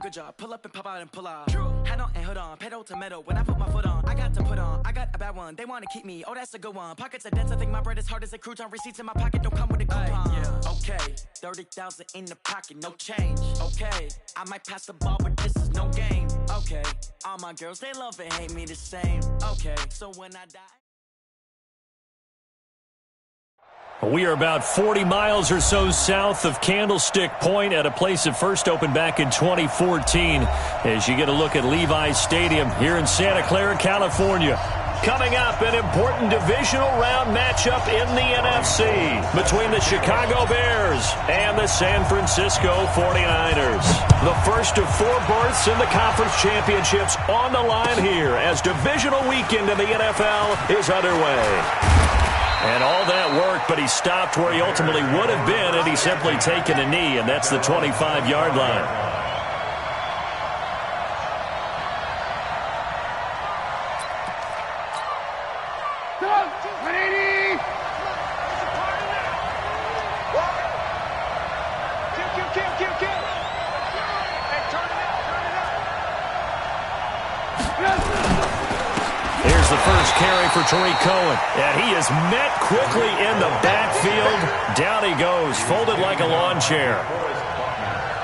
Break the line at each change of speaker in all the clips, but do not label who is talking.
good job. Pull up and pop out and pull out. Hat on and hood on, pedal to metal. When I put my foot on, I got to put on. I got a bad one, they want to keep me. Oh, that's a good one. Pockets are dense, I think my bread is hard as a crouton. Receipts in my pocket don't come with a coupon. Yeah, okay, 30,000 in the pocket, no change. Okay, I might pass the ball, but this is no game. Okay, all my girls, they love and hate me the same. Okay, so when I die.
We are about 40 miles or so south of Candlestick Point at a place that first opened back in 2014 as you get a look at Levi's Stadium here in Santa Clara, California. Coming up, an important divisional round matchup in the NFC between the Chicago Bears and the San Francisco 49ers. The first of 4 berths in the conference championships on the line here as divisional weekend in the NFL is underway. And all that worked, but he stopped where he ultimately would have been had he simply taken a knee, and that's the 25-yard line. Here's the first carry for Tariq Cohen, and he is met quickly in the backfield. Down he goes, folded like a lawn chair.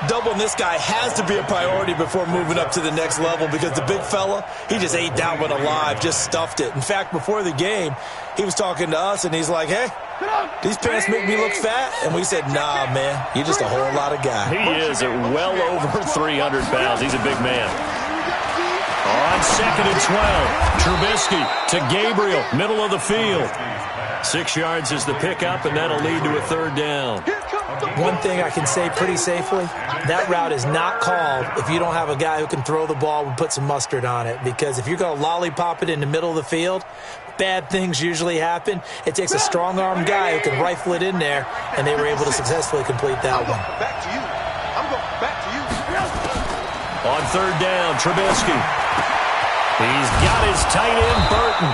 Doubling this guy has to be a priority before moving up to the next level because the big fella, he just ate that one alive, just stuffed it. In fact, before the game, he was talking to us, and he's like, hey, these pants make me look fat. And we said, nah, man, you're just a whole lot of guy.
He is at well over 300 pounds. He's a big man. On 2nd and 12, Trubisky to Gabriel, middle of the field. 6 yards is the pickup, and that'll lead to a 3rd down.
One thing I can say pretty safely, that route is not called if you don't have a guy who can throw the ball and put some mustard on it. Because if you're going to lollipop it in the middle of the field, bad things usually happen. It takes a strong-armed guy who can rifle it in there, and they were able to successfully complete that one.
Back to you. I'm going back to you.
On 3rd down, Trubisky. He's got his tight end, Burton.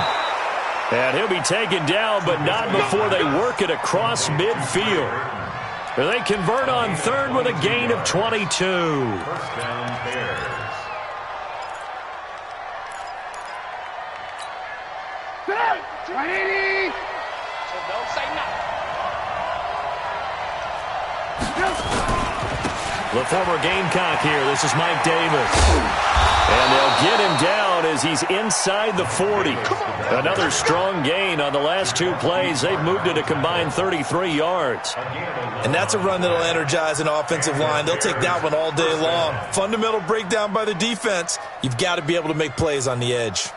And he'll be taken down, but not before they work it across midfield. They convert on 3rd with a gain of 22.
First down, Bears.
Don't say nothing.
The former Gamecock here. This is Mike Davis. And they'll get him down as he's inside the 40. Another strong gain on the last 2 plays. They've moved it a combined 33 yards.
And that's a run that'll energize an offensive line. They'll take that one all day long. Fundamental breakdown by the defense. You've got to be able to make plays on the edge.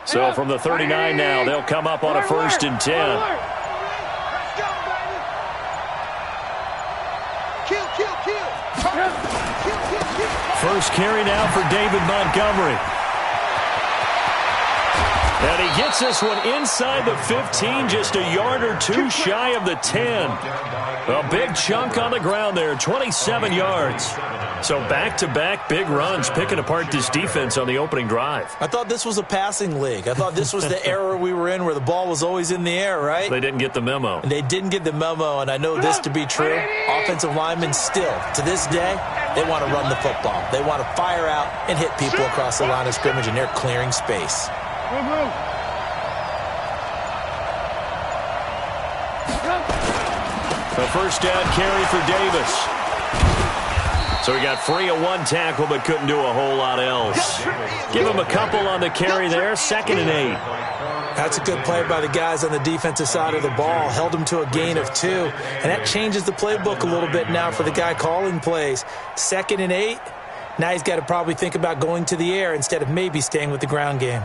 So from the 39 now, they'll come up on a 1st and 10. First carry now for David Montgomery. And he gets this one inside the 15, just a yard or 2 shy of the 10. A big chunk on the ground there, 27 yards. So back-to-back big runs, picking apart this defense on the opening drive.
I thought this was a passing league. I thought this was the era we were in where the ball was always in the air, right?
They didn't get the memo.
And they didn't get the memo, and I know this to be true. Offensive linemen still, to this day, they want to run the football. They want to fire out and hit people across the line of scrimmage, and they're clearing space.
A first down carry for Davis. So he got free of 1 tackle but couldn't do a whole lot else. Give him a couple on the carry there, 2nd and 8.
That's a good play by the guys on the defensive side of the ball. Held him to a gain of 2. And that changes the playbook a little bit now for the guy calling plays. 2nd and 8. Now he's got to probably think about going to the air instead of maybe staying with the ground game.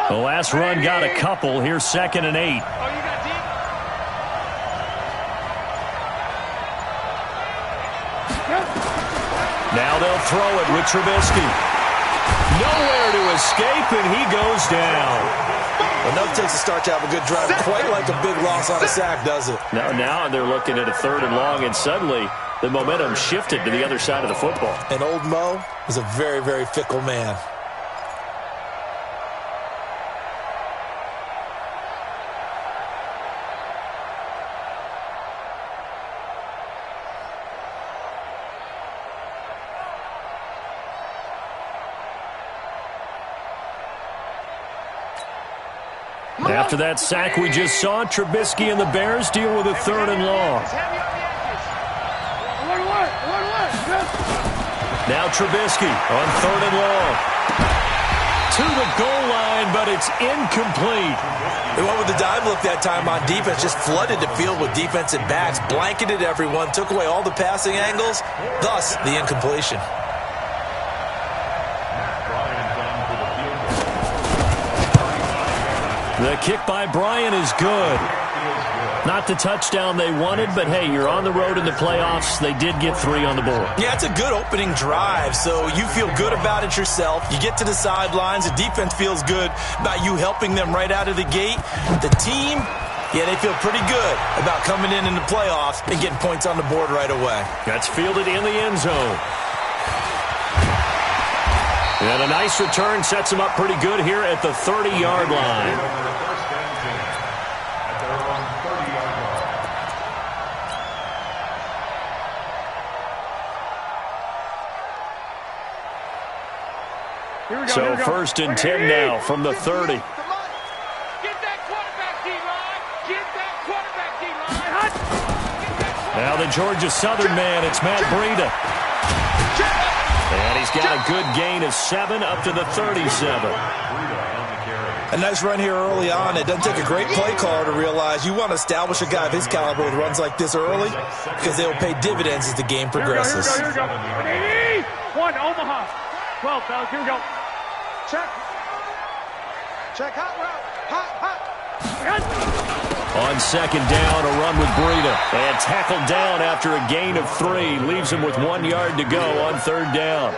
The last run got a couple. Here's 2nd and 8. Now they'll throw it with Trubisky. Nowhere to escape, and he goes down.
Enough takes to start to have a good drive. Quite like a big loss on a sack, does it?
Now they're looking at a 3rd and long, and suddenly the momentum shifted to the other side of the football.
And old Mo is a very, very fickle man.
After that sack we just saw, Trubisky and the Bears deal with a 3rd and long. Now Trubisky on 3rd and long. To the goal line, but it's incomplete.
They went with the dive look that time on defense, just flooded the field with defensive backs, blanketed everyone, took away all the passing angles, thus the incompletion.
The kick by Bryant is good. Not the touchdown they wanted, but hey, you're on the road in the playoffs. They did get 3 on the board.
Yeah, it's a good opening drive, so you feel good about it yourself. You get to the sidelines. The defense feels good about you helping them right out of the gate. The team, yeah, they feel pretty good about coming in the playoffs and getting points on the board right away.
That's fielded in the end zone. And a nice return sets them up pretty good here at the 30-yard line. So 1st and 10 now from the 30.
Get that quarterback D-line. Get that quarterback D-line.
Now the Georgia Southern man, it's Matt Breida. And he's got a good gain of 7 up to the 37.
A nice run here early on. It doesn't take a great play caller to realize you want to establish a guy of his caliber with runs like this early because they will pay dividends as the game progresses.
Here we go. 1, Omaha. 12, fellas. Here we go. Check. Check. Hot route. Hot.
On 2nd down, a run with Breida. And tackled down after a gain of 3. Leaves him with 1 yard to go on 3rd down.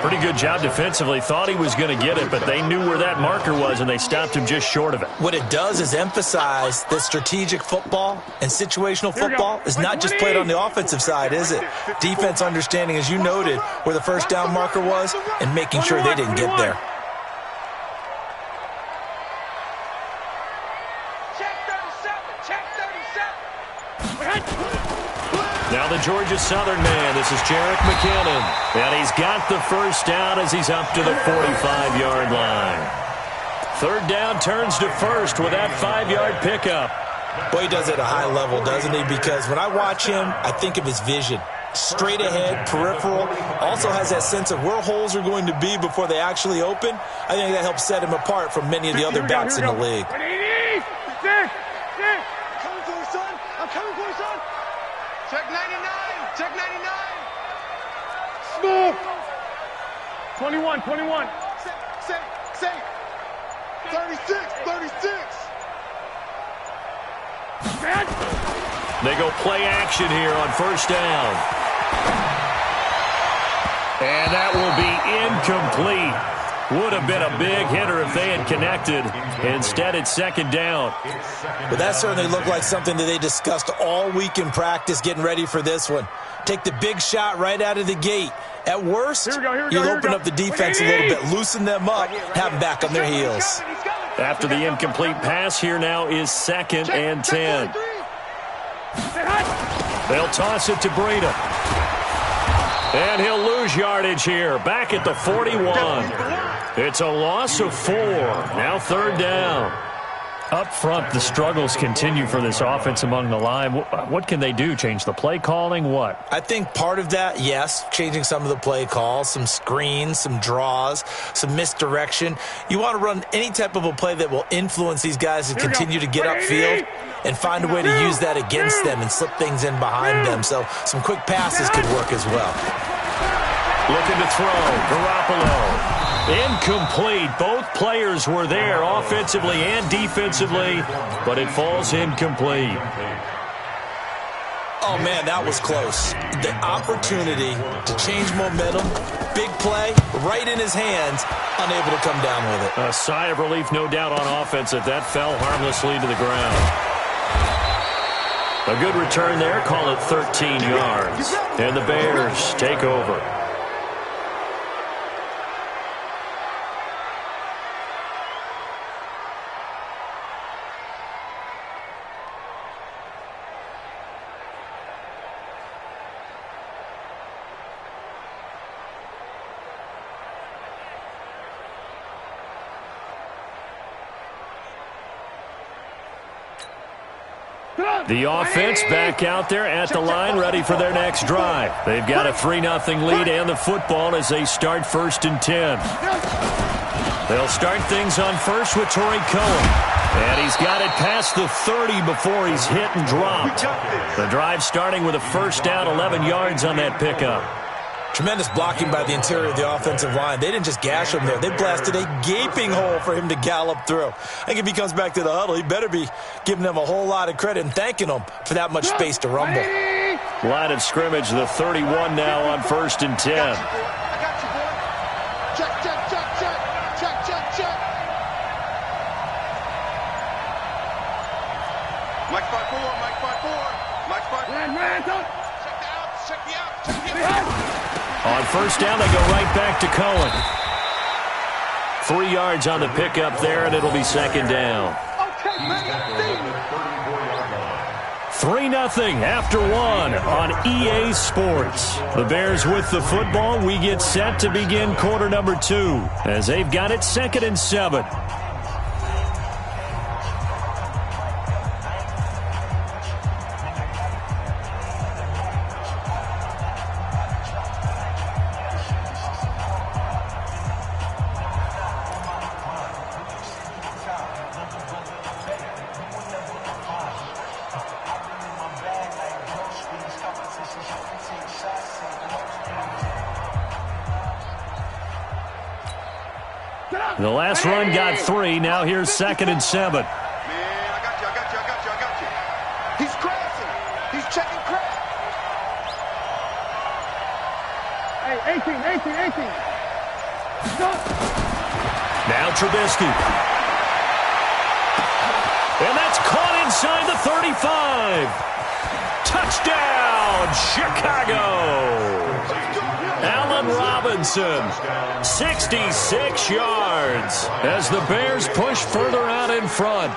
Pretty good job defensively. Thought he was going to get it, but they knew where that marker was, and they stopped him just short of it.
What it does is emphasize that strategic football and situational football is not just played on the offensive side, is it? Defense understanding, as you noted, where the 1st down marker was and making sure they didn't get there.
Now the Georgia Southern man, this is Jerick McKinnon. And he's got the 1st down as he's up to the 45-yard line. 3rd down turns to 1st with that 5-yard pickup.
Boy, he does it at a high level, doesn't he? Because when I watch him, I think of his vision. Straight ahead, peripheral, also has that sense of where holes are going to be before they actually open. I think that helps set him apart from many of the other backs in the league.
I'm coming for you, son. Check 99. Check 99. Smooth. 21. Say. 36.
They go play action here on 1st down. And that will be incomplete. Would have been a big hitter if they had connected. Instead, it's 2nd down.
But that certainly looked like something that they discussed all week in practice getting ready for this one. Take the big shot right out of the gate. At worst, you'll open up the defense a little bit, loosen them up, have them back on their heels.
After the incomplete pass, here now is 2nd and 10. They'll toss it to Breida. And he'll lose yardage here, back at the 41. It's a loss of 4. Now 3rd down. Up front, the struggles continue for this offense among the line. What can they do? Change the play calling? What?
I think part of that, yes, changing some of the play calls, some screens, some draws, some misdirection. You want to run any type of a play that will influence these guys to continue to get upfield and find a way to use that against them and slip things in behind them. So some quick passes could work as well.
Looking to throw, Garoppolo. Incomplete. Both players were there offensively and defensively, but it falls incomplete.
Oh, man, that was close. The opportunity to change momentum, big play, right in his hands, unable to come down with it.
A sigh of relief, no doubt, on offense that fell harmlessly to the ground. A good return there, call it 13 yards. And the Bears take over. The offense back out there at the line, ready for their next drive. They've got a 3-0 lead and the football as they start 1st and 10. They'll start things on first with Torrey Cohen. And he's got it past the 30 before he's hit and dropped. The drive starting with a first down, 11 yards on that pickup.
Tremendous blocking by the interior of the offensive line. They didn't just gash him there. They blasted a gaping hole for him to gallop through. I think if he comes back to the huddle, he better be giving them a whole lot of credit and thanking them for that much space to rumble.
Line of scrimmage, the 31 now on 1st and 10.
I got you, boy. Check, check, check, check. Check, check, check. Mike 5-4, Mike 5-4. Mike 5-4. Man, don't. Check the out, check the out, check the out.
On first down, they go right back to Cohen. 3 yards on the pickup there, and it'll be 2nd down. 3-0 after 1 on EA Sports. The Bears with the football. We get set to begin quarter number 2 as they've got it 2nd and 7. The last run got 3. Now here's 2nd and 7.
Man, I got you. He's crashing. He's checking crash. Hey, 18. Stop.
Now Trubisky. And that's caught inside the 35. Touchdown, Chicago. Allen Robinson, 66 yards as the Bears push further out in front.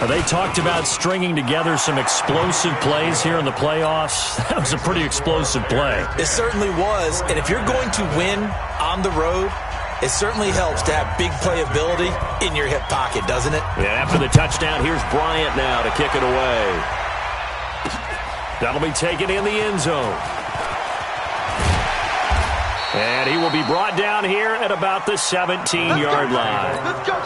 They talked about stringing together some explosive plays here in the playoffs. That was a pretty explosive play.
It certainly was, and if you're going to win on the road, it certainly helps to have big playability in your hip pocket, doesn't it?
Yeah, after the touchdown, here's Bryant now to kick it away. That'll be taken in the end zone. And he will be brought down here at about the 17-yard line.
Let's go.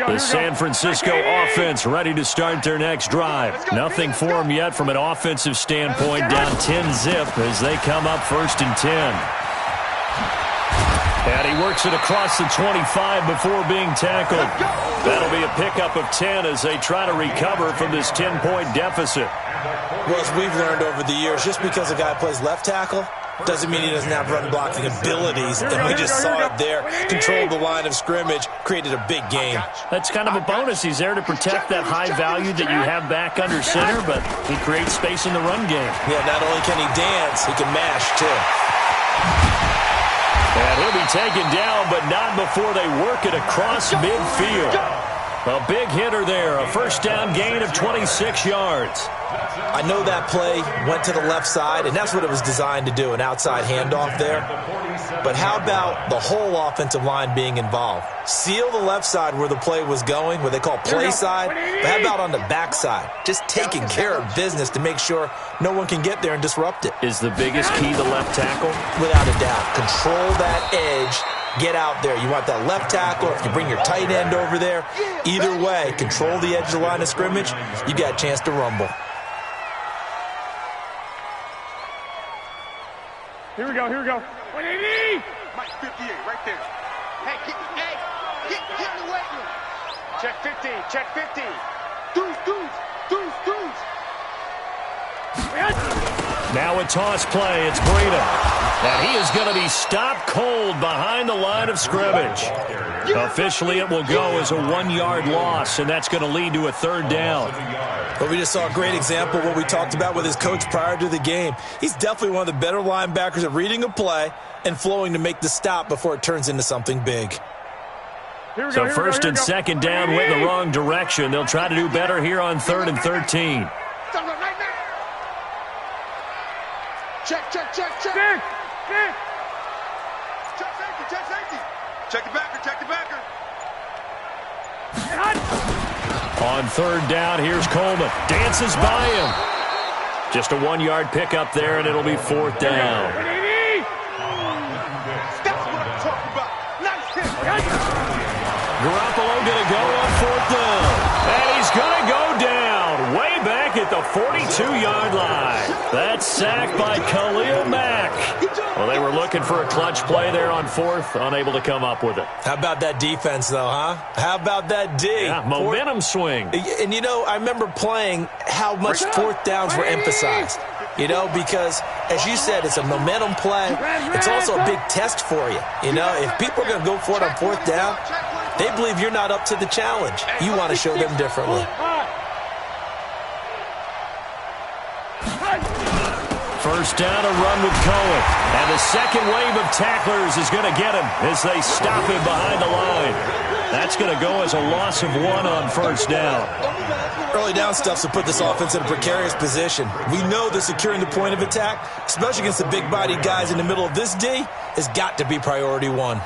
The San Francisco offense ready to start their next drive. Nothing for them yet from an offensive standpoint, down 10-zip as they come up 1st and 10. And he works it across the 25 before being tackled. That'll be a pickup of 10 as they try to recover from this 10-point deficit.
Well, as we've learned over the years, just because a guy plays left tackle doesn't mean he doesn't have run-blocking abilities. And we just saw it there. Controlled the line of scrimmage, created a big game.
That's kind of a bonus. He's there to protect that high value that you have back under center, but he creates space in the run game.
Yeah, not only can he dance, he can mash, too.
And he'll be taken down, but not before they work it across midfield. A big hitter there, a first down gain of 26 yards.
I know that play went to the left side, and that's what it was designed to do, an outside handoff there. But how about the whole offensive line being involved? Seal the left side where the play was going, what they call play side. But how about on the back side? Just taking care of business to make sure no one can get there and disrupt it.
Is the biggest key the left tackle?
Without a doubt. Control that edge. Get out there. You want that left tackle. If you bring your tight end over there, either way, control the edge of the line of scrimmage, you got a chance to rumble.
Here we go. 180!
Mike 58, right there.
Hey, get in the weight room. Check 50. Dudes.
Now a toss play. It's Breida. And he is going to be stopped cold behind the line of scrimmage. Officially, it will go as a 1-yard loss, and that's going to lead to a third down.
But we just saw a great example of what we talked about with his coach prior to the game. He's definitely one of the better linebackers at reading a play and flowing to make the stop before it turns into something big.
So first and second down went in the wrong direction. They'll try to do better here on 3rd and 13.
Check.
Check safety. Check the backer.
On 3rd down, here's Coleman. Dances by him. Just a 1-yard pickup there, and it'll be 4th down.
That's what I'm talking about. Nice hit.
Garoppolo going to go on 4th down. And he's going to go down way back at the 42-yard line. That's sacked by Khalil Mack. Well, they were looking for a clutch play there on 4th, unable to come up with it.
How about that defense, though, huh? How about that D?
Yeah, momentum swing.
And, I remember playing how much 4th downs were emphasized. Because, as you said, it's a momentum play. It's also a big test for you. If people are going to go for it on 4th down, they believe you're not up to the challenge. You want to show them differently.
First down, a run with Cohen. And the second wave of tacklers is going to get him as they stop him behind the line. That's going to go as a loss of 1 on 1st down.
Early down stuff's to put this offense in a precarious position. We know that securing the point of attack, especially against the big-bodied guys in the middle of this D, has got to be priority 1.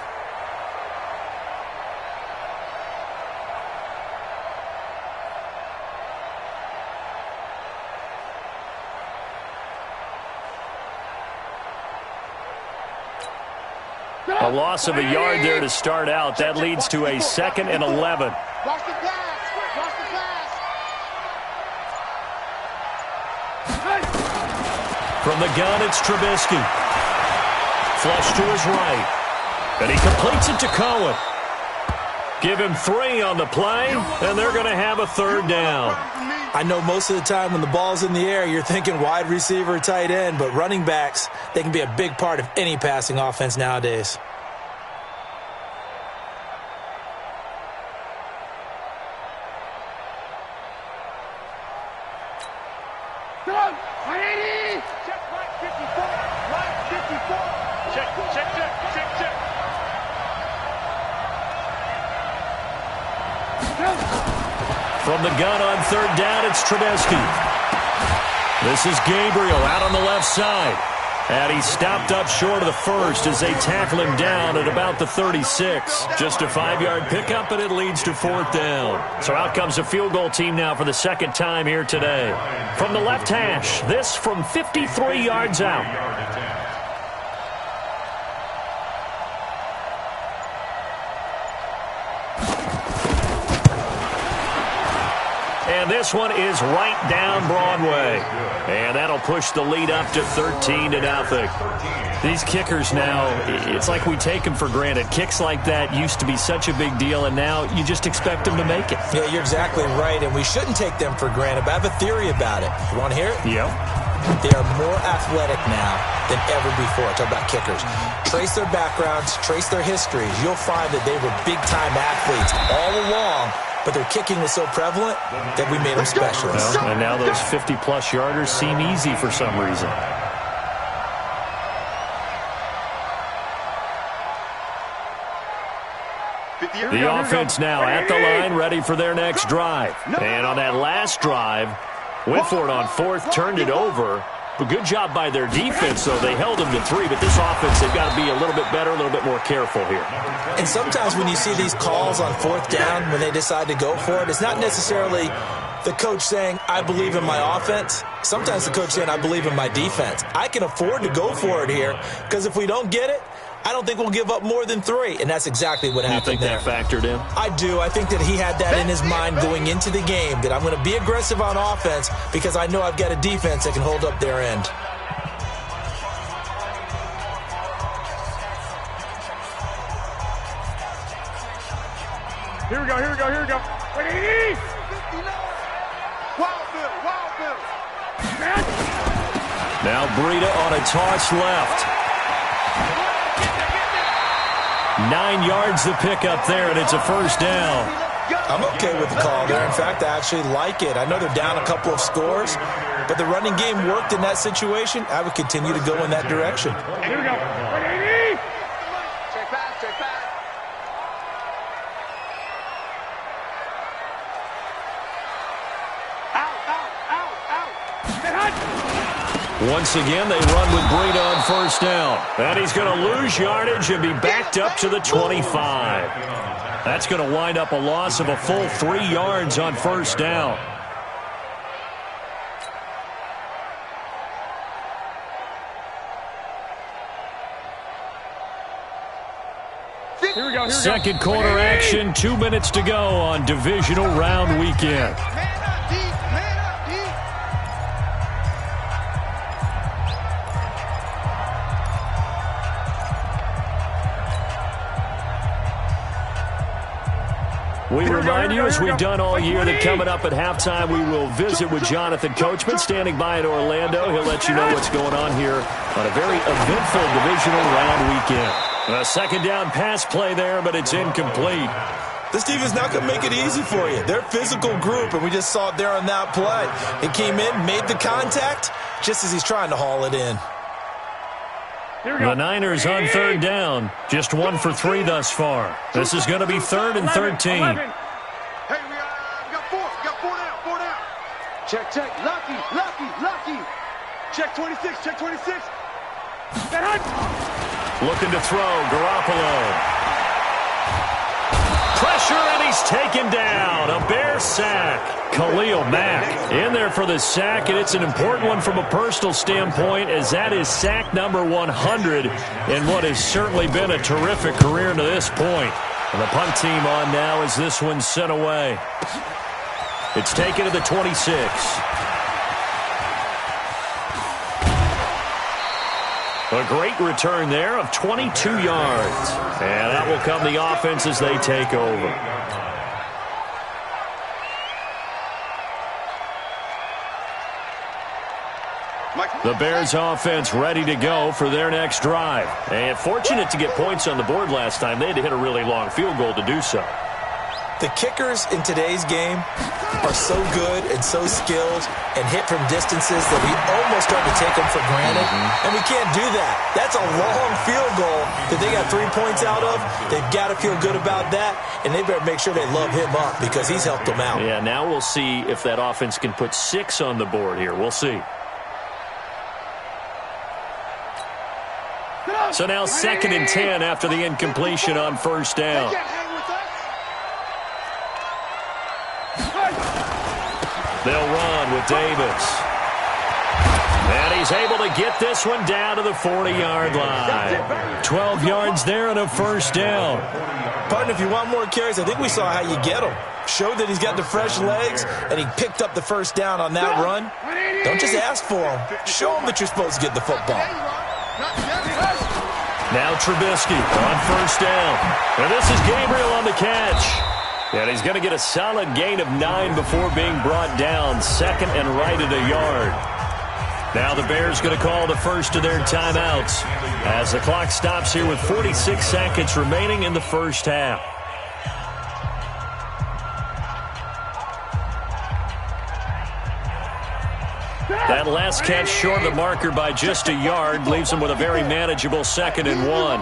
A loss of a yard there to start out. That leads to a 2nd and 11.
Watch the pass.
From the gun, it's Trubisky. Flush to his right. And he completes it to Cohen. Give him 3 on the play, and they're going to have a 3rd down.
I know most of the time when the ball's in the air, you're thinking wide receiver, tight end, but running backs, they can be a big part of any passing offense nowadays.
From the gun on 3rd down, it's Trubisky. This is Gabriel out on the left side. And he's stopped up short of the first as they tackle him down at about the 36. Just a 5-yard pickup, and it leads to 4th down. So out comes a field goal team now for the 2nd time here today. From the left hash, this from 53 yards out. And this one is right down Broadway. And that'll push the lead up to 13-0. These kickers now, it's like we take them for granted. Kicks like that used to be such a big deal, and now you just expect them to make it.
Yeah, you're exactly right, and we shouldn't take them for granted, but I have a theory about it. You want to hear it?
Yep.
They are more athletic now than ever before. Talk about kickers. Trace their backgrounds, trace their histories. You'll find that they were big-time athletes all along, but their kicking was so prevalent that we made them specialists.
Well, and now those 50-plus yarders seem easy for some reason. The offense now at the line, ready for their next drive. And on that last drive, went for it on 4th, turned it over. But good job by their defense, though. They held them to 3, but this offense, they've got to be a little bit better, a little bit more careful here.
And sometimes when you see these calls on 4th down, when they decide to go for it, it's not necessarily the coach saying, I believe in my offense. Sometimes the coach saying, I believe in my defense. I can afford to go for it here, because if we don't get it, I don't think we'll give up more than 3, and that's exactly what happened there.
You think that factored in?
I do. I think that he had that in his mind going into the game, that I'm going to be aggressive on offense because I know I've got a defense that can hold up their end.
Here we go. 180.
Wild Bill.
Now Breida on a toss left. 9 yards the pickup there, and it's a first down.
I'm okay with the call there. In fact, I actually like it. I know they're down a couple of scores, but the running game worked in that situation. I would continue to go in that direction.
Here we go. 180.
Check back.
Once again, they run with Breida on first down. And he's going to lose yardage and be backed up to the 25. That's going to wind up a loss of a full 3 yards on first down.
Here we go.
Second quarter action, 2 minutes to go on divisional round weekend. We remind you, as we've done all year, that coming up at halftime, we will visit with Jonathan Coachman, standing by in Orlando. He'll let you know what's going on here on a very eventful divisional round weekend. A second down pass play there, but it's incomplete.
This team is not going to make it easy for you. They're a physical group, and we just saw it there on that play. It came in, made the contact, just as he's trying to haul it in.
The Niners on third down. Just 1 for 3 thus far. This is going to be 3rd and 13.
Hey, we got 4. We got 4 down. Check. Lucky. Check 26.
Looking to throw. Garoppolo. Pressure, and he's taken down. A Bear sack. Khalil Mack in there for the sack, and it's an important one from a personal standpoint, as that is sack number 100 in what has certainly been a terrific career to this point. And the punt team on now as this one's sent away. It's taken to the 26. A great return there of 22 yards. And that will come the offense as they take over. The Bears offense ready to go for their next drive. And fortunate to get points on the board last time. They had to hit a really long field goal to do so.
The kickers in today's game are so good and so skilled and hit from distances that we almost start to take them for granted. And we can't do that. That's a long field goal that they got 3 points out of. They've got to feel good about that, and they better make sure they love him up because he's helped them out.
Yeah, now we'll see if that offense can put 6 on the board here. We'll see. So now 2nd and 10 after the incompletion on first down. They'll run with Davis. And he's able to get this one down to the 40-yard line. 12 yards there and a first down.
Partner, if you want more carries, I think we saw how you get them. Showed that he's got the fresh legs, and he picked up the first down on that run. Don't just ask for them. Show them that you're supposed to get the football.
Now Trubisky on first down. And this is Gabriel on the catch. And he's going to get a solid gain of 9 before being brought down. 2nd and right at a yard. Now the Bears going to call the first of their timeouts as the clock stops here with 46 seconds remaining in the first half. That last catch short of the marker by just a yard leaves them with a very manageable 2nd and 1.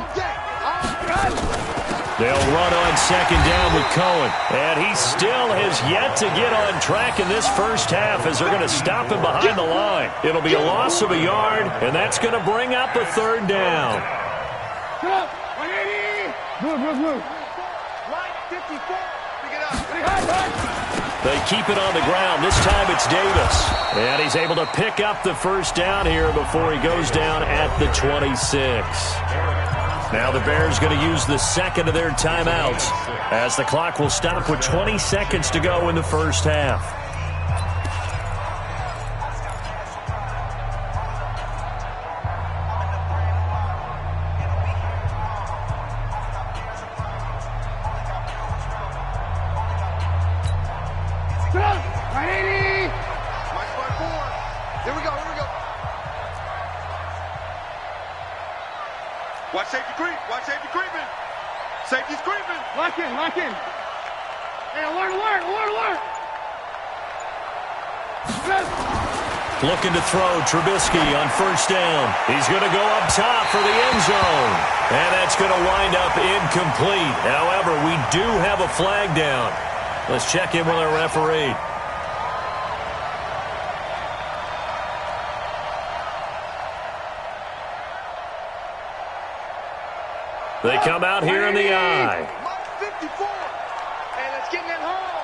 They'll run on 2nd down with Cohen. And he still has yet to get on track in this first half as they're going to stop him behind the line. It'll be a loss of a yard, and that's going to bring up a 3rd down. They keep it on the ground. This time it's Davis. And he's able to pick up the first down here before he goes down at the 26. Now the Bears going to use the 2nd of their timeouts as the clock will stop with 20 seconds to go in the first half.
safety creep. Watch safety creeping. Safety's creeping.
Lock in, lock in. Hey, alert, alert, alert, alert.
Looking to throw Trubisky on first down. He's going to go up top for the end zone. And that's going to wind up incomplete. However, we do have a flag down. Let's check in with our referee. They come out here in the eye.
54.
Hey, let's get in that hole.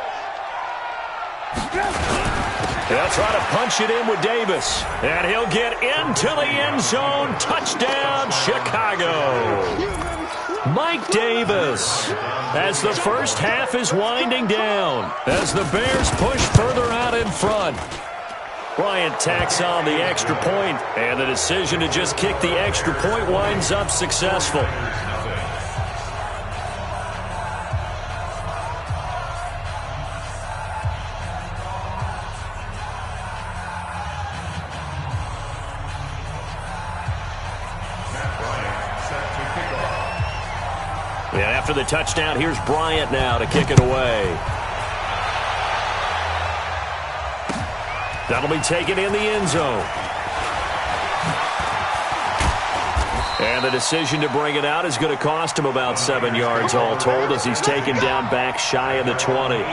They'll try to punch it in with Davis. And he'll get into the end zone. Touchdown, Chicago. Mike Davis, as the first half is winding down, as the Bears push further out in front. Bryant tacks on the extra point, and the decision to just kick the extra point winds up successful. And after the touchdown, here's Bryant now to kick it away. That'll be taken in the end zone. And the decision to bring it out is going to cost him about 7 yards all told as he's taken down back shy of the 20.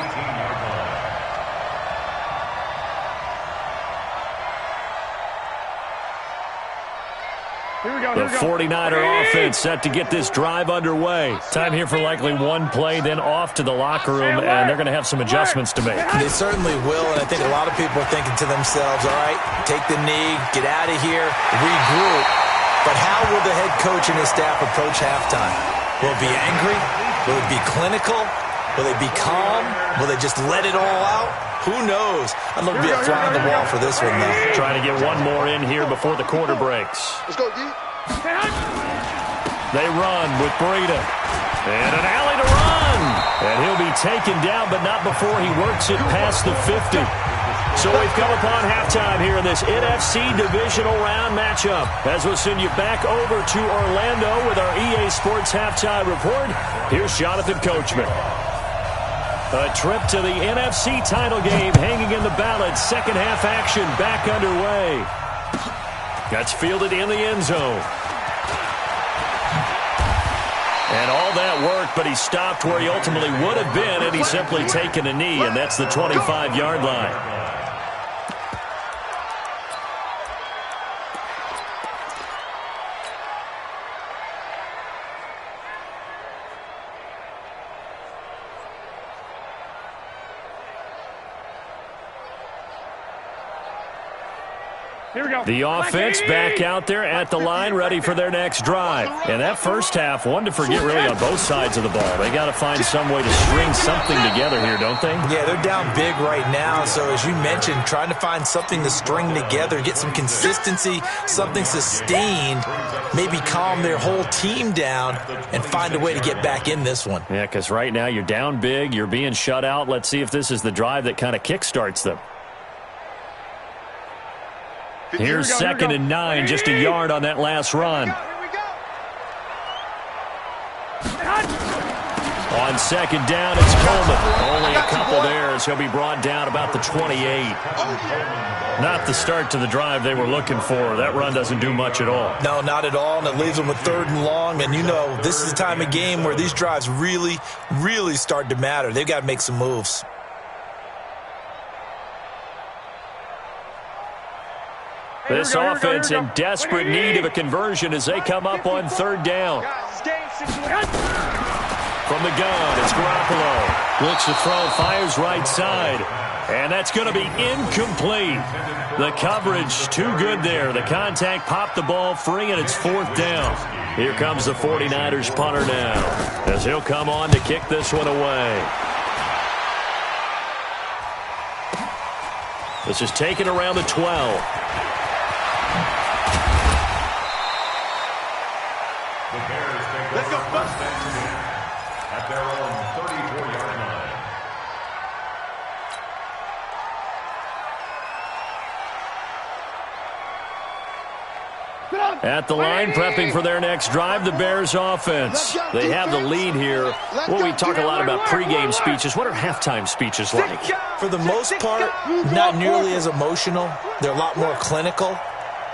The 49er offense set to get this drive underway. Time here for likely one play, then off to the locker room, and they're going to have some adjustments to make.
They certainly will, and I think a lot of people are thinking to themselves, all right, take the knee, get out of here, regroup. But how will the head coach and his staff approach halftime? Will it be angry? Will it be clinical? Will they be calm? Will they just let it all out? Who knows? I'd love to be a fly on the wall for this one, though.
Trying to get one more in here before the quarter breaks.
Let's go, D.
They run with Breida. And an alley to run. And he'll be taken down, but not before he works it past the 50. So we've come upon halftime here in this NFC Divisional Round matchup. As we'll send you back over to Orlando with our EA Sports Halftime Report, here's Jonathan Coachman. A trip to the NFC title game hanging in the balance. Second half action back underway. That's fielded in the end zone. And all that work, but he stopped where he ultimately would have been had he simply taken a knee, and that's the 25-yard line. The offense back out there at the line, ready for their next drive. And that first half, one to forget really on both sides of the ball. They got to find some way to string something together here, don't they?
Yeah, they're down big right now. So as you mentioned, trying to find something to string together, get some consistency, something sustained, maybe calm their whole team down and find a way to get back in this one.
Yeah, because right now you're down big, you're being shut out. Let's see if this is the drive that kind of kickstarts them. Here's second and 9, just a yard on that last run. On second down, it's Coleman. Only a couple there as he'll be brought down about the 28. Not the start to the drive they were looking for. That run doesn't do much at all.
No, not at all, and it leaves them with third and long. And you know, this is the time of game where these drives really, really start to matter. They've got to make some moves.
This offense in desperate need of a conversion as they come up on third down. From the gun, it's Garoppolo. Looks to throw, fires right side. And that's going to be incomplete. The coverage too good there. The contact popped the ball free, and it's fourth down. Here comes the 49ers punter now as he'll come on to kick this one away. This is taken around the 12.
Let's go.
At their own 34-yard line.
At the line, prepping for their next drive, the Bears offense. They have the lead here. Well, we talk a lot about pregame speeches. What are halftime speeches like?
For the most part, not nearly as emotional. They're a lot more clinical.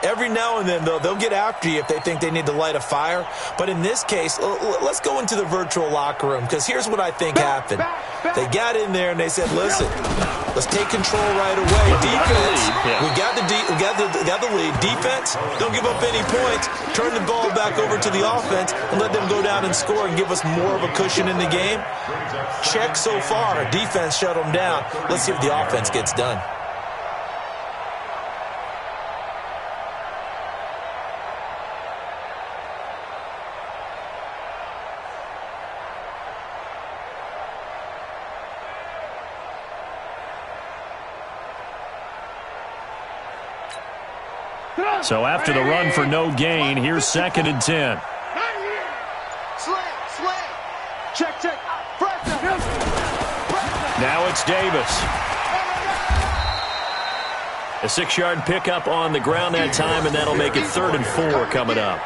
Every now and then, though, they'll get after you if they think they need to light a fire. But in this case, let's go into the virtual locker room, because here's what I think happened. They got in there and they said, listen, let's take control right away. Defense, we got the lead. Defense, don't give up any points. Turn the ball back over to the offense and let them go down and score and give us more of a cushion in the game. Check so far. Defense shut them down. Let's see if the offense gets done.
So after the run for no gain, here's 2nd and 10.
Check.
Now it's Davis. A 6-yard pickup on the ground that time, and that'll make it 3rd and 4 coming up.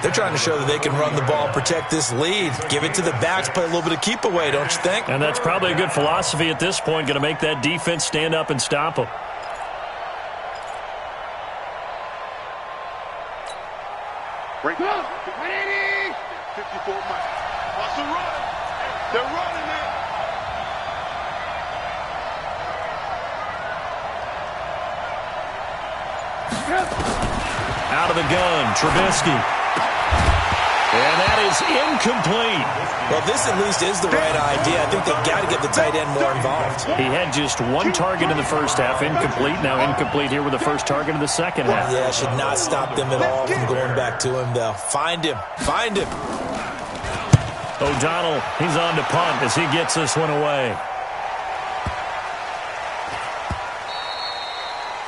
They're trying to show that they can run the ball and protect this lead. Give it to the backs, play a little bit of keep away, don't you think?
And that's probably a good philosophy at this point, going to make that defense stand up and stop them.
Break up. 54 miles. Watch the run. They're running it.
Out of the gun, Trubisky. And that is incomplete.
Well, this at least is the right idea. I think they've got to get the tight end more involved.
He had just 1 target in the first half, incomplete. Now incomplete here with the first target of the second half.
Yeah, should not stop them at all from going back to him, though. Find him.
O'Donnell, he's on to punt as he gets this one away.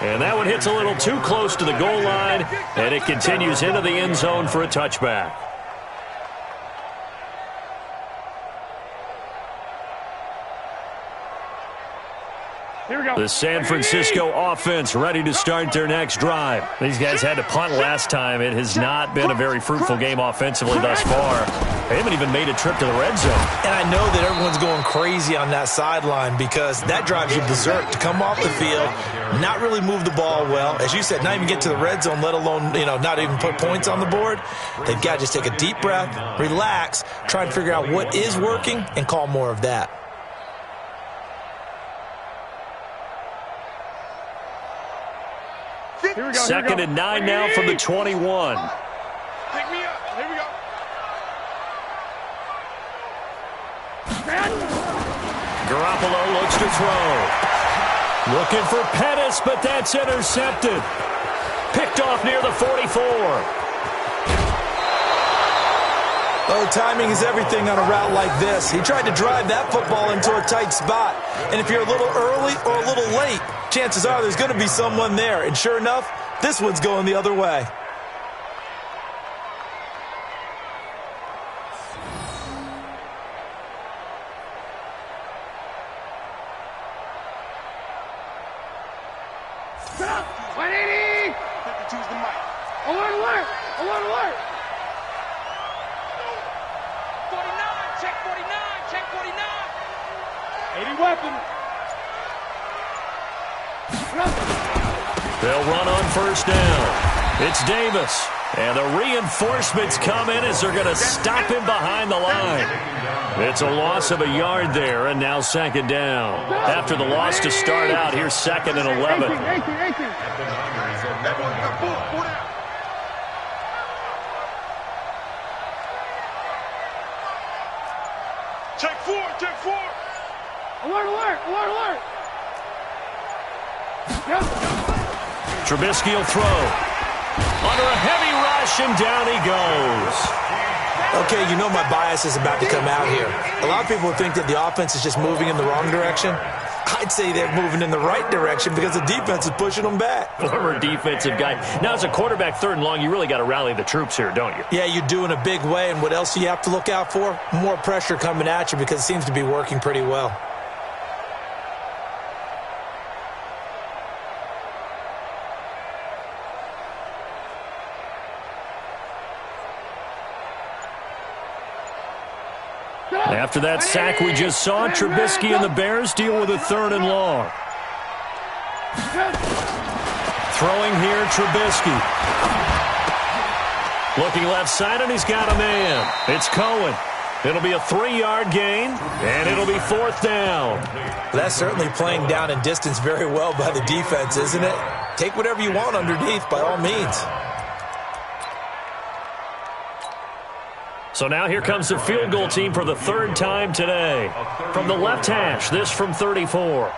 And that one hits a little too close to the goal line, and it continues into the end zone for a touchback. The San Francisco offense ready to start their next drive. These guys had to punt last time. It has not been a very fruitful game offensively thus far. They haven't even made a trip to the red zone.
And I know that everyone's going crazy on that sideline because that drives you berserk to come off the field, not really move the ball well. As you said, not even get to the red zone, let alone, not even put points on the board. They've got to just take a deep breath, relax, try and figure out what is working, and call more of that.
Second and 9 now from the 21.
Pick me up. Here we go.
Garoppolo looks to throw. Looking for Pettis, but that's intercepted. Picked off near the 44.
Oh, timing is everything on a route like this. He tried to drive that football into a tight spot. And if you're a little early or a little late, chances are there's going to be someone there. And sure enough, this one's going the other way.
Stop! 180!
52's the mic.
Alert!
49, check 49.
80 weapon.
They'll run on first down. It's Davis. And the reinforcements come in as they're going to stop him behind the line. It's a loss of a yard there, and now 2nd down. After the loss to start out, here's 2nd and 11.
18.
Check 4.
Alert. Yep.
Trubisky will throw. Under a heavy rush, and down he goes.
Okay, my bias is about to come out here. A lot of people think that the offense is just moving in the wrong direction. I'd say they're moving in the right direction because the defense is pushing them back.
Former defensive guy. Now, as a quarterback, 3rd and long, you really got to rally the troops here, don't you?
Yeah, you do in a big way, and what else do you have to look out for? More pressure coming at you because it seems to be working pretty well.
After that sack we just saw, Trubisky and the Bears deal with a 3rd and long. Throwing here, Trubisky. Looking left side, and he's got a man. It's Cohen. It'll be a 3-yard gain, and it'll be 4th down.
That's certainly playing down and distance very well by the defense, isn't it? Take whatever you want underneath, by all means.
So now here comes the field goal team for the 3rd time today. From the left hash, this from 34.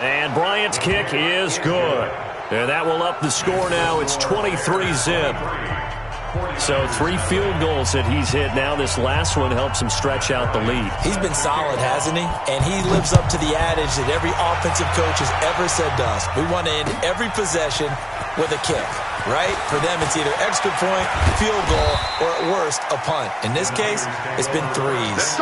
And Bryant's kick is good. And that will up the score now. It's 23-zip. So 3 field goals that he's hit now. This last one helps him stretch out the lead.
He's been solid, hasn't he? And he lives up to the adage that every offensive coach has ever said to us. We want to end every possession with a kick, right? For them, it's either extra point, field goal, or at worst, a punt. In this case, it's been 3s.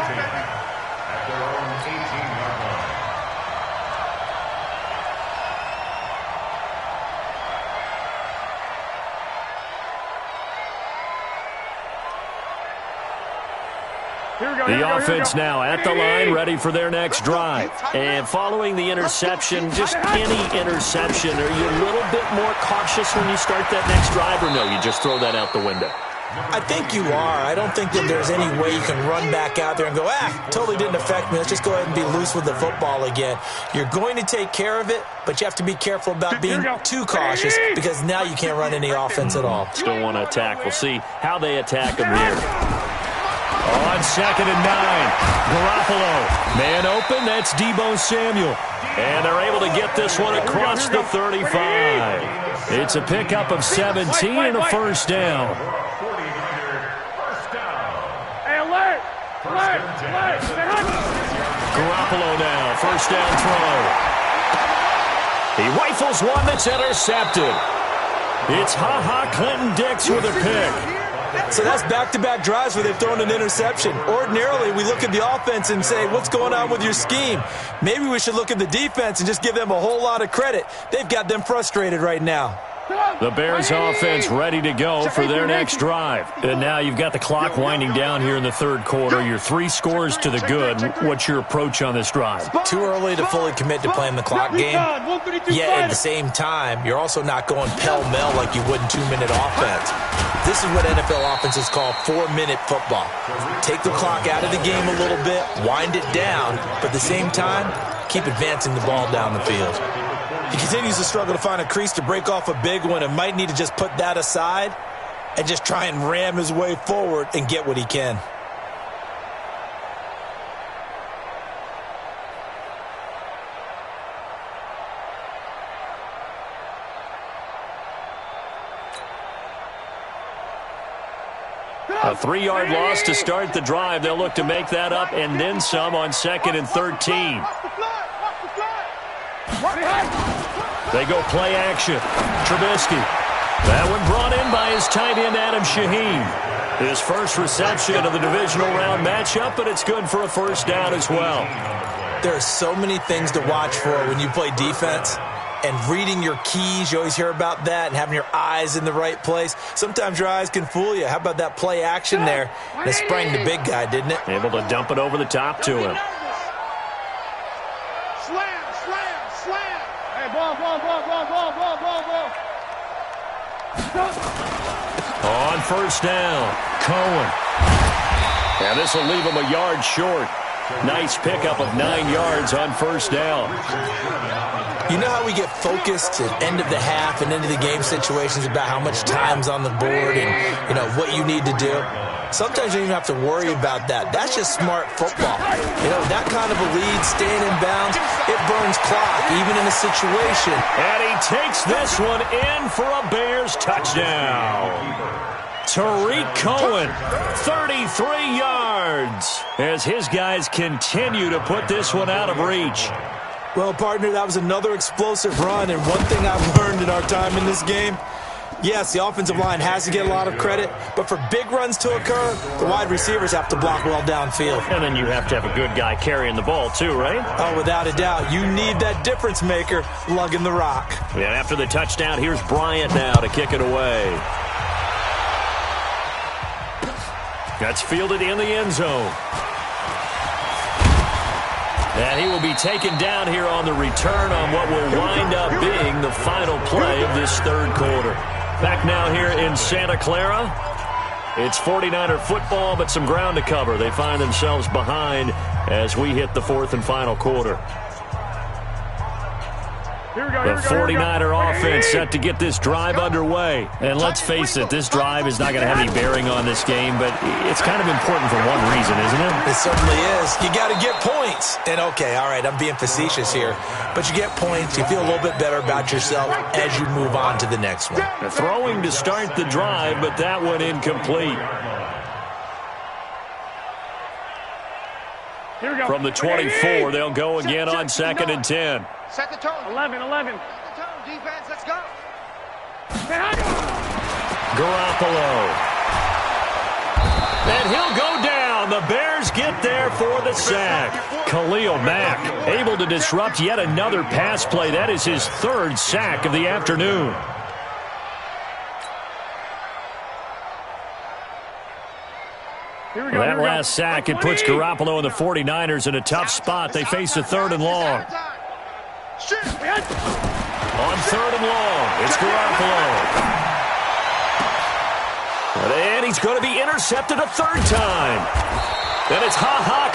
The offense now at the line, ready for their next drive. And following the interception, just any interception, are you a little bit more cautious when you start that next drive, or no, you just throw that out the window?
I think you are. I don't think that there's any way you can run back out there and go, totally didn't affect me. Let's just go ahead and be loose with the football again. You're going to take care of it, but you have to be careful about being too cautious because now you can't run any offense at all.
Still want to attack. We'll see how they attack them here. On 2nd and 9, Garoppolo. Man open, that's Deebo Samuel. And they're able to get this one across the 35. It's a pickup of 17 and a 1st down. Garoppolo now, 1st down throw. He rifles one that's intercepted. It's Clinton Dix with a pick.
So that's back-to-back drives where they've thrown an interception. Ordinarily, we look at the offense and say, what's going on with your scheme? Maybe we should look at the defense and just give them a whole lot of credit. They've got them frustrated right now.
The Bears offense ready to go for their next drive. And now you've got the clock winding down here in the 3rd quarter. You're 3 scores to the good. What's your approach on this drive?
Too early to fully commit to playing the clock game. Yet at the same time, you're also not going pell-mell like you would in 2-minute offense. This is what NFL offenses call 4-minute football. Take the clock out of the game a little bit, wind it down, but at the same time, keep advancing the ball down the field. He continues to struggle to find a crease to break off a big one and might need to just put that aside and just try and ram his way forward and get what he can.
A 3-yard loss to start the drive. They'll look to make that up and then some on 2nd and 13. They go play action. Trubisky. That one brought in by his tight end, Adam Shaheen. His first reception of the divisional round matchup, but it's good for a 1st down as well.
There are so many things to watch for when you play defense. And reading your keys, you always hear about that, and having your eyes in the right place. Sometimes your eyes can fool you. How about that play action there? And it sprang the big guy, didn't it?
Able to dump it over the top to him.
Slam, slam, slam. Hey, ball.
On 1st down, Cohen. And this will leave him a yard short. Nice pickup of 9 yards on 1st down.
You know how we get focused at end of the half and into the game situations about how much time's on the board and, you know, what you need to do? Sometimes you don't even have to worry about that. That's just smart football. You know, that kind of a lead, staying in bounds, it burns clock, even in a situation.
And he takes this one in for a Bears touchdown. Tariq Cohen, 33 yards, as his guys continue to put this one out of reach.
Well, partner, that was another explosive run, and one thing I've learned in our time in this game, yes, the offensive line has to get a lot of credit, but for big runs to occur, the wide receivers have to block well downfield.
And then you have to have a good guy carrying the ball too, right?
Oh, without a doubt. You need that difference maker lugging the rock.
And after the touchdown, here's Bryant now to kick it away. That's fielded in the end zone. And he will be taken down here on the return on what will wind up being the final play of this third quarter. Back now here in Santa Clara. It's 49er football, but some ground to cover. They find themselves behind as we hit the fourth and final quarter. The 49er offense set to get this drive underway. And let's face it, this drive is not going to have any bearing on this game, but it's kind of important for one reason, isn't it?
It certainly is. You got to get points. And, okay, all right, I'm being facetious here. But you get points, you feel a little bit better about yourself as you move on to the next one.
Throwing to start the drive, but that one incomplete. From the 24, they'll go again on 2nd and 10.
Set the tone. 11. Set the tone, defense. Let's go.
Garoppolo. And he'll go down. The Bears get there for the sack. Khalil Mack able to disrupt yet another pass play. That is his third sack of the afternoon. That last sack, it puts Garoppolo and the 49ers in a tough spot. They face a 3rd and long. On 3rd and long, it's Garoppolo. And he's going to be intercepted a 3rd time. And it's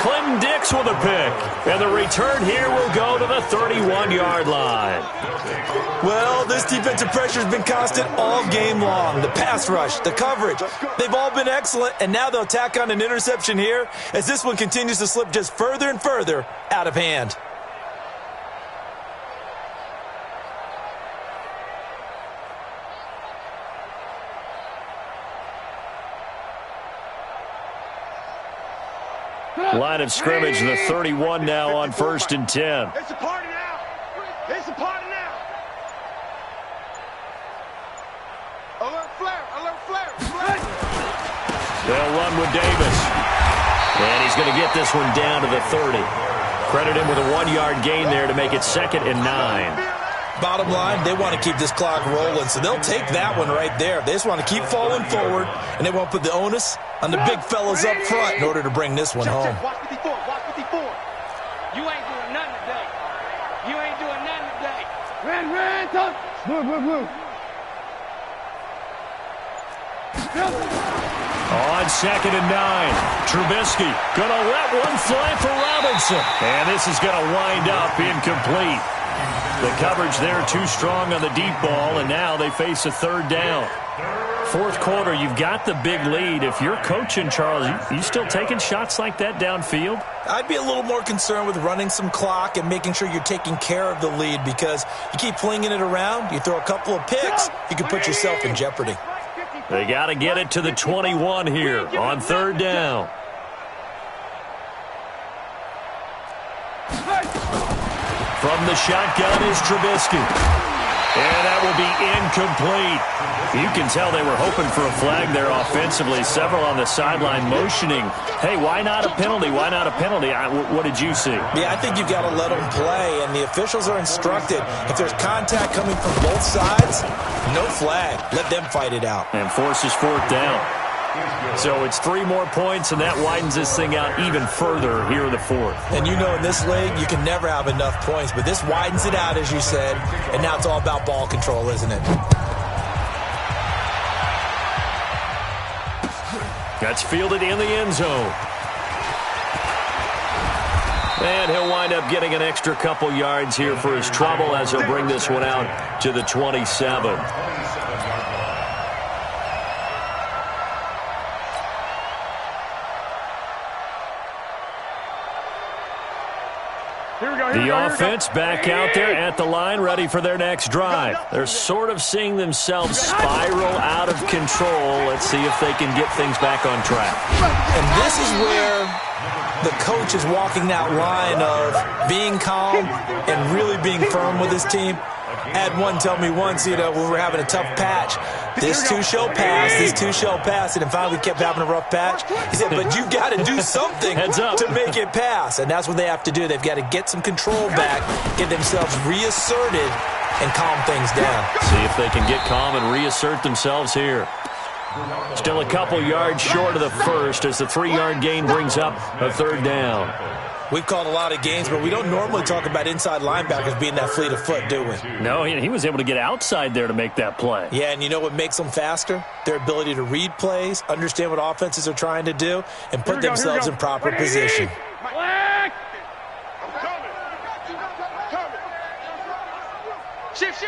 Clinton Dix with a pick. And the return here will go to the 31-yard line.
Well, this defensive pressure has been constant all game long. The pass rush, the coverage, they've all been excellent. And now they'll tack on an interception here as this one continues to slip just further and further out of hand.
Line of scrimmage, the 31 now on 1st and 10.
It's a party now. It's a party now. Alert flare.
They'll run with Davis. And he's going to get this one down to the 30. Credit him with a 1-yard gain there to make it 2nd and 9.
Bottom line, they want to keep this clock rolling, so they'll take that one right there. They just want to keep falling forward, and they won't put the onus on the big fellas up front in order to bring this one home.
Watch 54.
You ain't doing nothing today. Ran, touch. Blue.
On 2nd and 9, Trubisky going to let one fly for Robinson. And this is going to wind up incomplete. The coverage there too strong on the deep ball, and now they face a 3rd down. 4th quarter, you've got the big lead. If you're coaching, Charles, you still taking shots like that downfield?
I'd be a little more concerned with running some clock and making sure you're taking care of the lead, because you keep flinging it around, you throw a couple of picks, you can put yourself in jeopardy.
They got to get it to the 21 here on 3rd down. From the shotgun is Trubisky. And that will be incomplete. You can tell they were hoping for a flag there offensively. Several on the sideline motioning, hey, why not a penalty? Why not a penalty? What did you see?
Yeah, I think you've got to let them play, and the officials are instructed. If there's contact coming from both sides, no flag. Let them fight it out.
And forces 4th down. So it's 3 more points, and that widens this thing out even further here in the 4th.
And you know in this league, you can never have enough points, but this widens it out, as you said, and now it's all about ball control, isn't it?
That's fielded in the end zone. And he'll wind up getting an extra couple yards here for his trouble as he'll bring this one out to the 27. The offense back out there at the line, ready for their next drive. They're sort of seeing themselves spiral out of control. Let's see if they can get things back on track.
And this is where the coach is walking that line of being calm and really being firm with his team. I had one tell me once, when we were having a tough patch, this two shall pass, and then finally we kept having a rough patch. He said, but you got to do something to make it pass, and that's what they have to do. They've got to get some control back, get themselves reasserted, and calm things down.
See if they can get calm and reassert themselves here. Still a couple yards short of the first as the 3-yard gain brings up a third down.
We've called a lot of games, but we don't normally talk about inside linebackers being that fleet of foot, do we?
No, he was able to get outside there to make that play.
Yeah, and you know what makes them faster? Their ability to read plays, understand what offenses are trying to do, and put themselves in proper position.
Black!
Shift.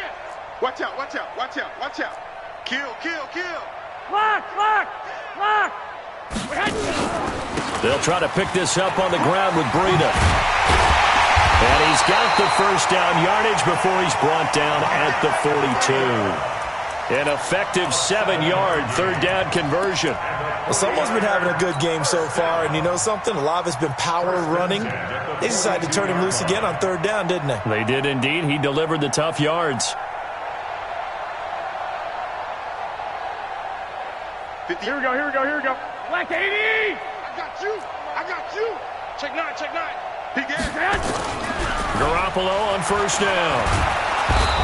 Watch out. Kill.
Black!
They'll try to pick this up on the ground with Breida. And he's got the first down yardage before he's brought down at the 42. An effective 7-yard third down conversion.
Well, someone's been having a good game so far, and you know something? A lot of it's been power running. They decided to turn him loose again on third down, didn't they?
They did indeed. He delivered the tough yards.
Here we go. Black 80!
I got you.
Check 9.
He gets it.
Garoppolo on first down.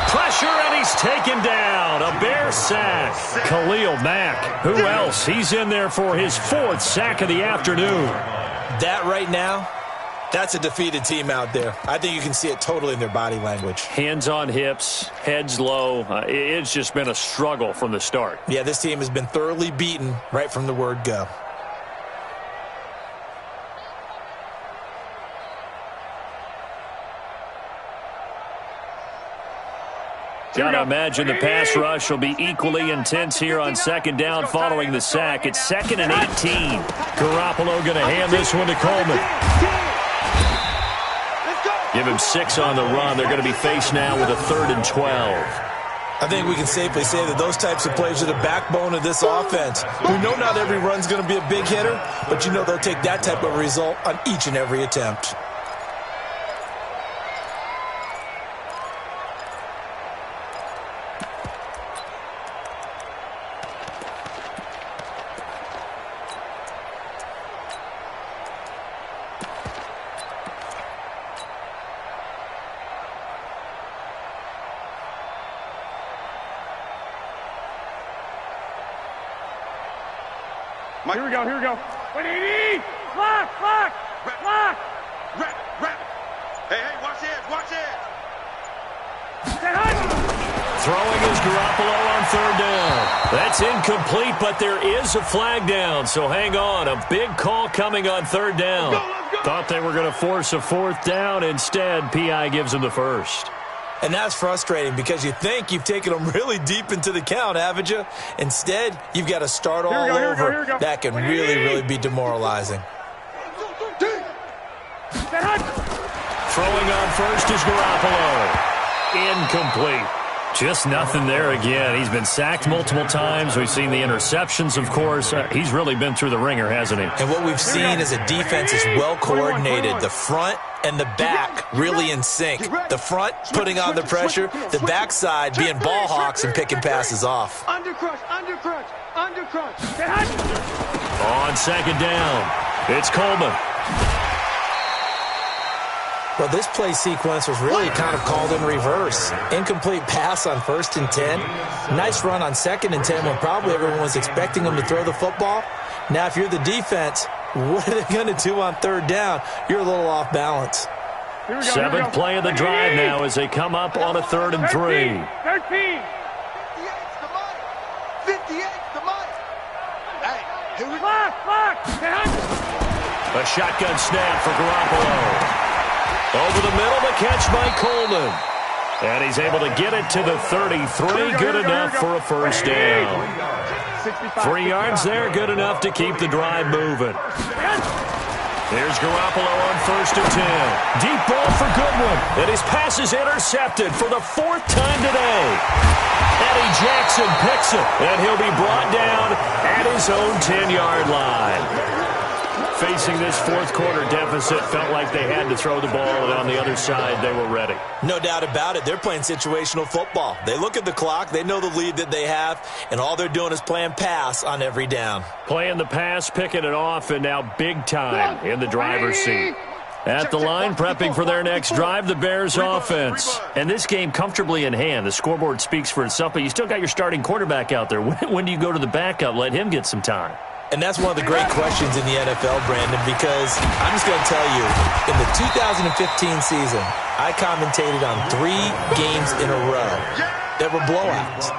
Pressure, and he's taken down. A Bear sack. Khalil Mack. Who else? He's in there for his 4th sack of the afternoon.
That right now, that's a defeated team out there. I think you can see it totally in their body language.
Hands on hips, heads low. It's just been a struggle from the start.
Yeah, this team has been thoroughly beaten right from the word go.
Gotta imagine the pass rush will be equally intense here on second down following the sack. It's 2nd and 18. Garoppolo gonna hand this one to Coleman. Give him 6 on the run. They're gonna be faced now with a 3rd and 12.
I think we can safely say that those types of plays are the backbone of this offense. We know not every run's going to be a big hitter, but you know they'll take that type of result on each and every attempt.
Here we go. 180! Block!
Rap. Hey, watch it.
Throwing is Garoppolo on third down. That's incomplete, but there is a flag down, so hang on. A big call coming on third down.
Let's go.
Thought they were going to force a 4th down. Instead, P.I. gives them the first.
And that's frustrating because you think you've taken them really deep into the count, haven't you? Instead, you've got to start all over.
Here we go.
That can really be demoralizing.
Throwing on first is Garoppolo. Incomplete. Just nothing there again. He's been sacked multiple times. We've seen the interceptions, of course. He's really been through the ringer, hasn't he?
And what we've seen is a defense is well coordinated. The front and the back really in sync. The front putting on the pressure, the backside being ball hawks and picking passes off.
Undercrush.
On second down, it's Coleman.
Well, this play sequence was really kind of called in reverse. Incomplete pass on 1st and 10. Nice run on 2nd and 10 when probably everyone was expecting them to throw the football. Now, if you're the defense, what are they going to do on third down? You're a little off balance.
7th play of the drive now as they come up on a 3rd and 3.
13.
58's the money. Hey, here we go.
Block.
A shotgun snap for Garoppolo. Over the middle, the catch by Coleman. And he's able to get it to the 33. Good enough for a first down. 3 yards there, good enough to keep the drive moving. There's Garoppolo on 1st and 10. Deep ball for Goodwin. And his pass is intercepted for the 4th time today. Eddie Jackson picks it. And he'll be brought down at his own 10-yard line. Facing this 4th quarter deficit, felt like they had to throw the ball, and on the other side, they were ready.
No doubt about it. They're playing situational football. They look at the clock, they know the lead that they have, and all they're doing is playing pass on every down.
Playing the pass, picking it off, and now big time in the driver's seat. At the line, prepping for their next drive, the Bears offense. And this game comfortably in hand. The scoreboard speaks for itself, but you still got your starting quarterback out there. When do you go to the backup? Let him get some time.
And that's one of the great questions in the NFL, Brandon, because I'm just going to tell you, in the 2015 season, I commentated on 3 games in a row that were blowouts.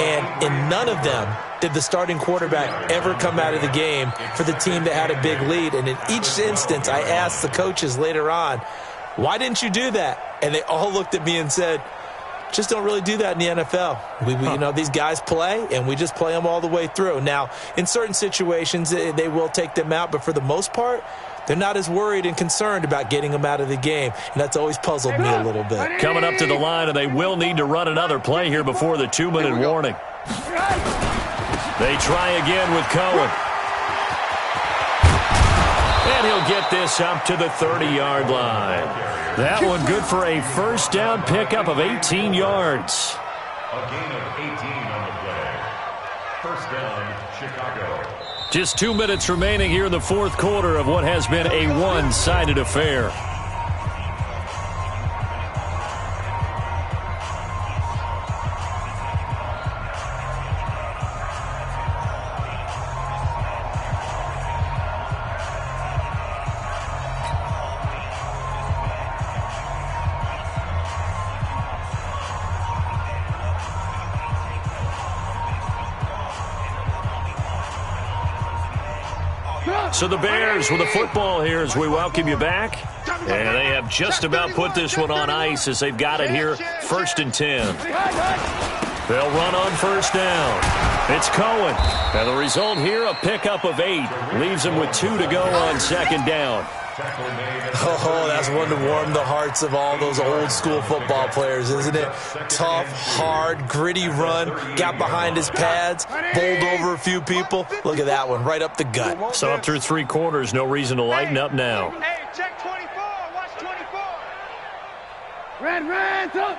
And in none of them did the starting quarterback ever come out of the game for the team that had a big lead. And in each instance, I asked the coaches later on, why didn't you do that? And they all looked at me and said, just don't really do that in the NFL. You know, these guys play, and we just play them all the way through. Now, in certain situations, they will take them out, but for the most part, they're not as worried and concerned about getting them out of the game, and that's always puzzled me a little bit.
Coming up to the line, and they will need to run another play here before the 2-minute warning. They try again with Cohen. And he'll get this up to the 30-yard line. That one good for a first down pickup of 18 yards.
A gain of 18 on the play. First down, Chicago.
Just 2 minutes remaining here in the fourth quarter of what has been a one-sided affair. So the Bears with the football here as we welcome you back. And they have just about put this one on ice as they've got it here, 1st and 10. They'll run on first down. It's Cohen. And the result here, a pickup of 8. Leaves them with 2 to go on second down.
Oh, that's one to warm the hearts of all those old school football players, isn't it? Tough, hard, gritty run, got behind his pads, bowled over a few people. Look at that one, right up the gut.
So up through 3 quarters, no reason to lighten up now.
Hey, check 24. Watch 24. Red, up.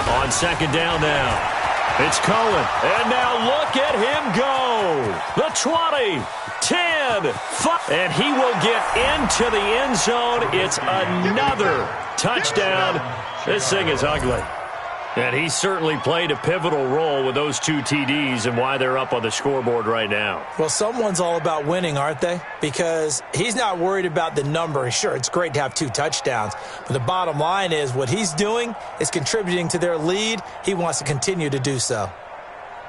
On second down now. It's Cohen, and now look at him go. The 20, 10, 5, and he will get into the end zone. It's another touchdown. This thing is ugly. And he certainly played a pivotal role with those 2 TDs and why they're up on the scoreboard right now.
Well, someone's all about winning, aren't they? Because he's not worried about the number. Sure, it's great to have 2 touchdowns. But the bottom line is what he's doing is contributing to their lead. He wants to continue to do so.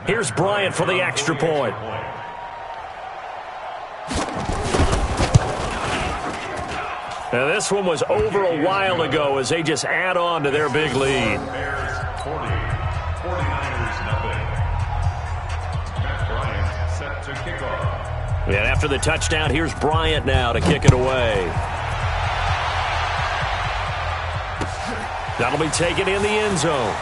Here's Bryant for the extra point. Now, this one was over a while ago as they just add on to their big lead.
40, 49ers nothing. Matt Bryant set to kick off.
And after the touchdown, here's Bryant now to kick it away. That'll be taken in the end zone.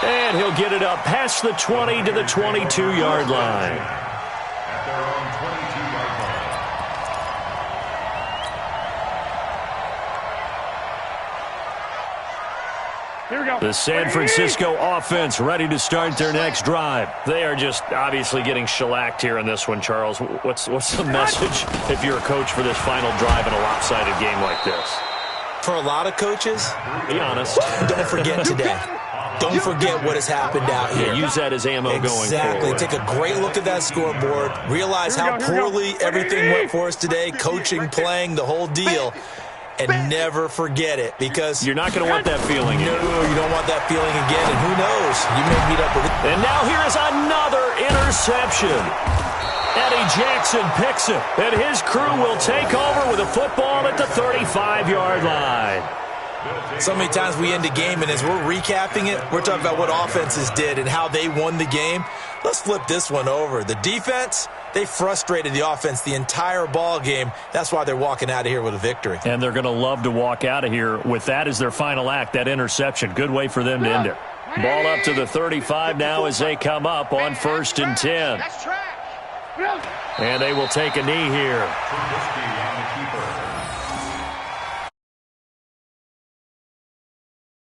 And he'll get it up past the 20 to the 22-yard line.
At their own 22-yard line.
Here we go.
The San Francisco offense ready to start their next drive. They are just obviously getting shellacked here in this one, Charles. What's the message if you're a coach for this final drive in a lopsided game like this?
For a lot of coaches,
be honest.
Don't forget today. Don't forget what has happened out here.
Yeah, use that as ammo going forward.
Exactly. Take a great look at that scoreboard. Realize how poorly everything went for us today. Coaching, playing, the whole deal. And never forget it, because
you're not going to want that feeling again.
No, you don't want that feeling again, and who knows? You may meet up with it.
And now here is another interception. Eddie Jackson picks it, and his crew will take over with a football at the 35-yard line.
So many times we end a game, and as we're recapping it, we're talking about what offenses did and how they won the game. Let's flip this one over. The defense, they frustrated the offense the entire ball game. That's why they're walking out of here with a victory.
And they're going to love to walk out of here with that as their final act, that interception. Good way for them to end it. Ball up to the 35 now as they come up on 1st and 10. And they will take a knee here.